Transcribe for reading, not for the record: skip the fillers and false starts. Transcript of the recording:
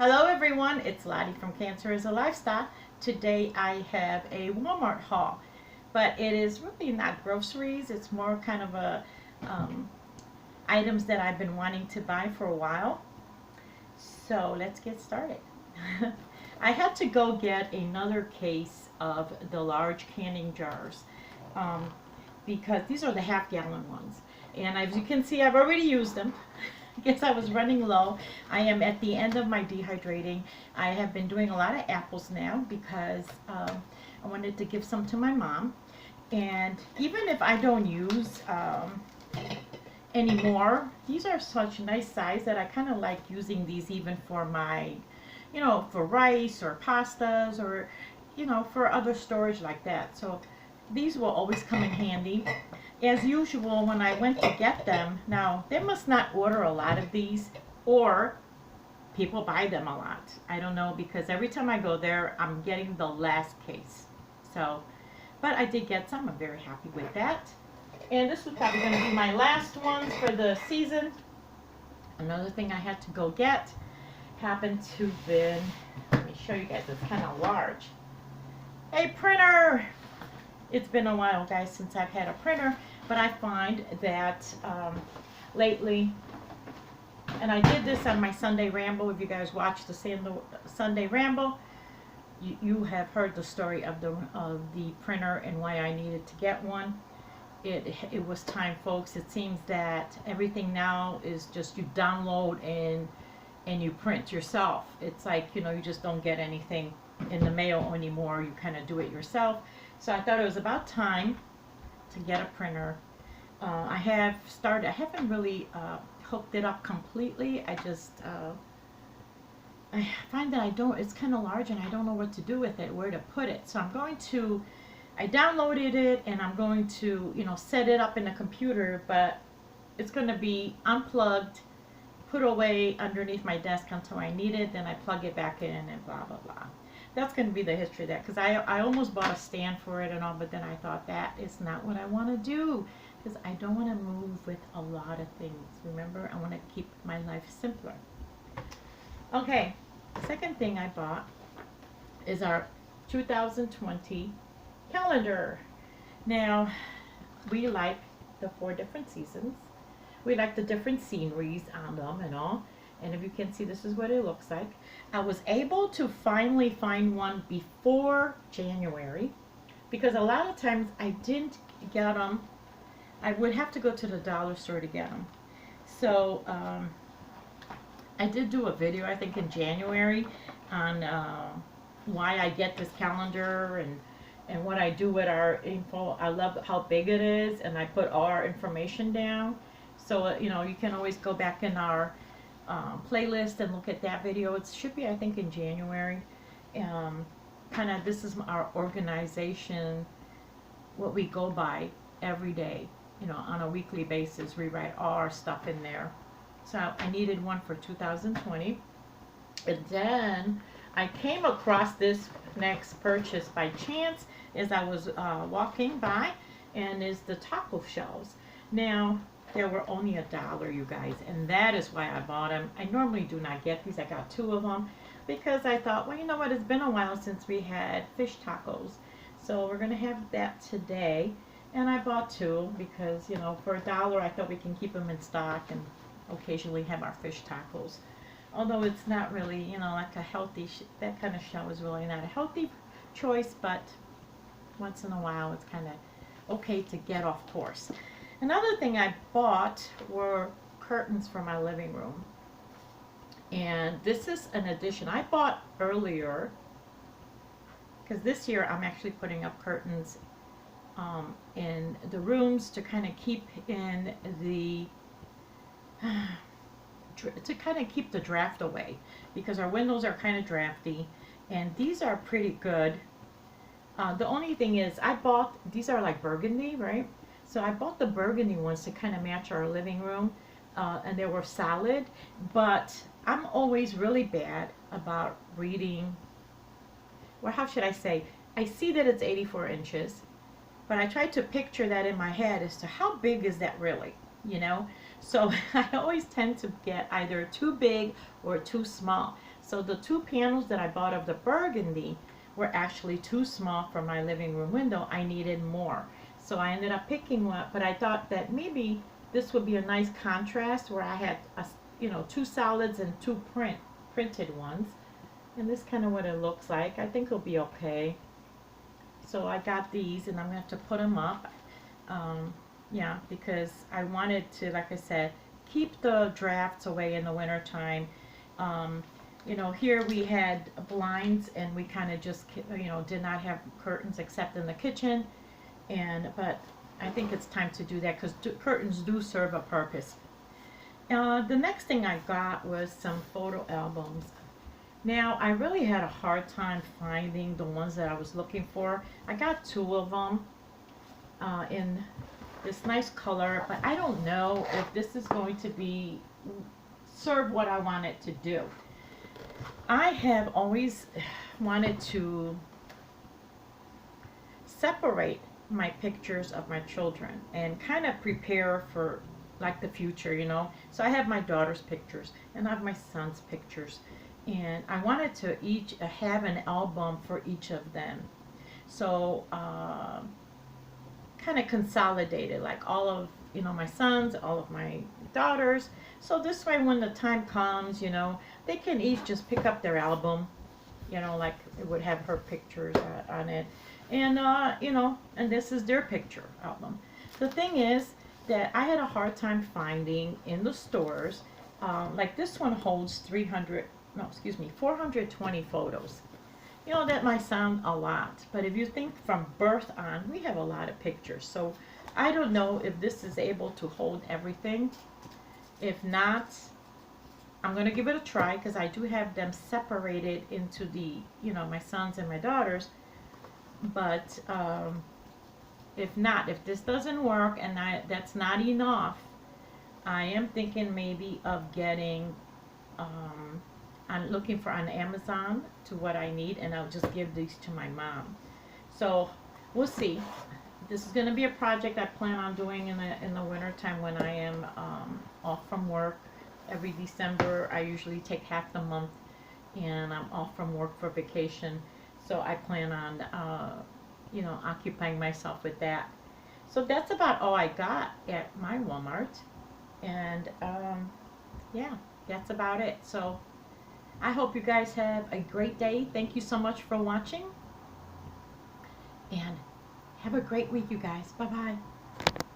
Hello everyone, it's Lottie from Cancer is a Lifestyle. Today I have a Walmart haul, but it is really not groceries. It's more kind of a items that I've been wanting to buy for a while. So let's get started. I had to go get another case of the large canning jars because these are the half-gallon ones. And as you can see, I've already used them. I guess I was running low. I am at the end of my dehydrating. I have been doing a lot of apples now because I wanted to give some to my mom. And even if I don't use anymore, these are such nice size that I kind of like using these even for my, for rice or pastas or, for other storage like that. So these will always come in handy. As usual, when I went to get them, now they must not order a lot of these, or people buy them a lot. I don't know, because every time I go there, I'm getting the last case. So, but I did get some. I'm very happy with that. And this is probably going to be my last ones for the season. Another thing I had to go get happened to been, let me show you guys, it's kind of large. A printer! It's been a while, guys, since I've had a printer, but I find that lately, and I did this on my Sunday Ramble. If you guys watch the Sunday Ramble, you have heard the story of the printer and why I needed to get one. It was time, folks. It seems that everything now is just you download and you print yourself. It's like, you just don't get anything in the mail anymore. You kind of do it yourself. So I thought it was about time to get a printer. I haven't really hooked it up completely. I find that it's kind of large and I don't know what to do with it, where to put it. So I downloaded it and I'm going to, set it up in the computer, but it's going to be unplugged, put away underneath my desk until I need it, then I plug it back in and blah, blah, blah. That's going to be the history of that, because I almost bought a stand for it and all, but then I thought that is not what I want to do, because I don't want to move with a lot of things. Remember, I want to keep my life simpler. Okay, the second thing I bought is our 2020 calendar. Now, we like the 4 different seasons. We like the different sceneries on them and all. And if you can see, this is what it looks like. I was able to finally find one before January, because a lot of times I didn't get them. I would have to go to the dollar store to get them. So I did do a video, I think in January, on why I get this calendar and what I do with our info. I love how big it is, and I put all our information down. So, you can always go back in our playlist and look at that video. It should be, I think, in January. This is our organization, what we go by every day, on a weekly basis. We write all our stuff in there. So I needed one for 2020. And then I came across this next purchase by chance as I was walking by, and is the taco shells. Now, they were only $1, you guys, and that is why I bought them. I normally do not get these. I got 2 of them because I thought, well, you know what? It's been a while since we had fish tacos, so we're going to have that today. And I bought 2 because, for $1, I thought we can keep them in stock and occasionally have our fish tacos. Although it's not really, like a healthy, that kind of shell is really not a healthy choice, but once in a while it's kind of okay to get off course. Another thing I bought were curtains for my living room. And this is an addition I bought earlier, because this year I'm actually putting up curtains in the rooms to kind of keep in the keep the draft away, because our windows are kind of drafty, and these are pretty good. The only thing is, these are like burgundy, right? So I bought the burgundy ones to kind of match our living room, and they were solid, but I'm always really bad about reading, well, how should I say, I see that it's 84 inches, but I try to picture that in my head as to how big is that really, So I always tend to get either too big or too small. So the 2 panels that I bought of the burgundy were actually too small for my living room window. I needed more. So I ended up picking one, but I thought that maybe this would be a nice contrast where I had, 2 solids and 2 printed ones. And this kind of what it looks like. I think it'll be okay. So I got these, and I'm going to have to put them up. Yeah, because I wanted to, like I said, keep the drafts away in the wintertime. Here we had blinds, and we kind of just, did not have curtains except in the kitchen. But I think it's time to do that because curtains do serve a purpose. The next thing I got was some photo albums. Now, I really had a hard time finding the ones that I was looking for. I got 2 of them in this nice color, but I don't know if this is going to serve what I want it to do. I have always wanted to separate my pictures of my children and kind of prepare for like the future, So I have my daughter's pictures and I have my son's pictures. And I wanted to each have an album for each of them. So kind of consolidated, like all of my sons, all of my daughters. So this way when the time comes, they can each just pick up their album, like it would have her pictures on it. And and this is their picture album. The thing is that I had a hard time finding in the stores, like this one holds 420 photos. That might sound a lot, but if you think from birth on, we have a lot of pictures. So I don't know if this is able to hold everything. If not, I'm going to give it a try because I do have them separated into the, my sons and my daughters. But if not, if this doesn't work and that's not enough, I am thinking maybe of getting, I'm looking for on Amazon to what I need, and I'll just give these to my mom. So we'll see. This is going to be a project I plan on doing in the winter time when I am off from work. Every December I usually take half the month and I'm off from work for vacation. So I plan on occupying myself with that. So that's about all I got at my Walmart. And yeah, that's about it. So I hope you guys have a great day. Thank you so much for watching. And have a great week, you guys. Bye-bye.